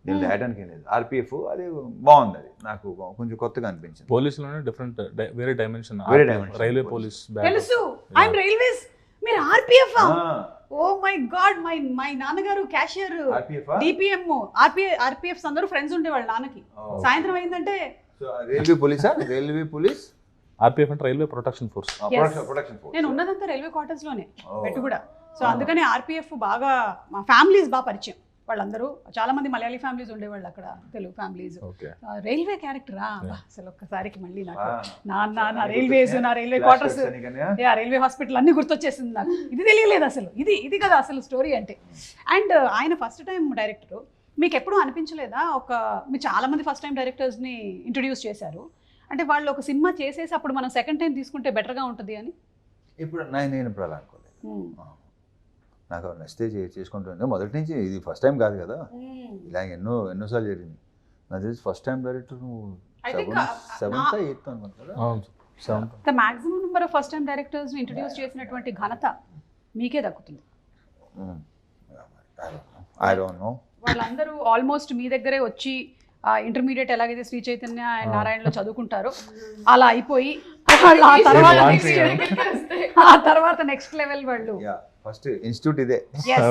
దీన్ని రాయడానికి ఏం లేదు. ఆర్పిఎఫ్ అది బాగుంది, అది నాకు కొంచెం కొత్తగా అనిపించింది. పోలీసులోనే డిఫరెంట్ వేరే డైమెన్షన్, వేరే dimension. రైల్వే పోలీస్ తెలుసు, ఐఎమ్ రైల్వేస్, మీరు RPF. Oh my god, my నాన్నగారు క్యాషియర్, డిపిఎం, ఆర్పిఎఫ్ అందరూ ఫ్రెండ్స్ ఉండేవాళ్ళు నాన్నకి. సాయంత్రం అయిందంటే రైల్వే పోలీసా? రైల్వే పోలీస్, ఆర్పిఎఫ్ అంటే railway protection force. Protection force. నేను ఉన్నదంతా రైల్వే క్వార్టర్స్ లోనే పెట్టు కూడా. సో అందుకని ఆర్పిఎఫ్ బాగా, మా ఫ్యామిలీస్ బాగా పరిచయం. వాళ్ళందరూ చాలా మంది మలయాళీ ఫ్యామిలీస్ ఉండేవాళ్ళు అక్కడ, తెలుగు ఫ్యామిలీస్. రైల్వే క్యారెక్టరా అసలు ఒక్కసారికి మళ్ళీ నాకు నా రైల్వేస్, నా రైల్వే క్వార్టర్స్, రైల్వే హాస్పిటల్ అన్ని గుర్తొచ్చేసింది నాకు. ఇది తెలియలేదు అసలు, ఇది కదా అసలు స్టోరీ అంటే. అండ్ ఆయన ఫస్ట్ టైం డైరెక్టర్, మీకు ఎప్పుడూ అనిపించలేదా మీరు చాలా మంది ఫస్ట్ టైం డైరెక్టర్స్ని ఇంట్రడ్యూస్ చేశారు అంటే వాళ్ళు ఒక సినిమా చేసేసి అప్పుడు మనం సెకండ్ టైం తీసుకుంటే బెటర్గా ఉంటుంది అని? ఇప్పుడు నేను ఇప్పుడు అలా అనుకోలేదు, నాకు నచ్చితే చేసుకుంటుంది. మొదటి నుంచి ఇది ఫస్ట్ టైం కాదు కదా, ఇలా ఎన్నోసార్లు జరిగింది. నాకు తెలిసి ఫస్ట్ టైం డైరెక్టర్ నువ్వు 7th 8th అనుకుంటా కదా. The maximum number of first time directors introduce చేసినటువంటి ఘనత మీకే దక్కుతుంది. ఐ డోంట్ నో, వాళ్ళందరూ ఆల్మోస్ట్ మీ దగ్గరే వచ్చి ఇంటర్మీడియట్ ఎలాగైతే శ్రీ చైతన్య అండ్ నారాయణలో చదువుకుంటారో అలా అయిపోయి వాళ్ళు ఆ తర్వాత నెక్స్ట్ లెవెల్ వాళ్ళు ఫస్ట్ ఇన్స్టిట్యూట్ ఇదే.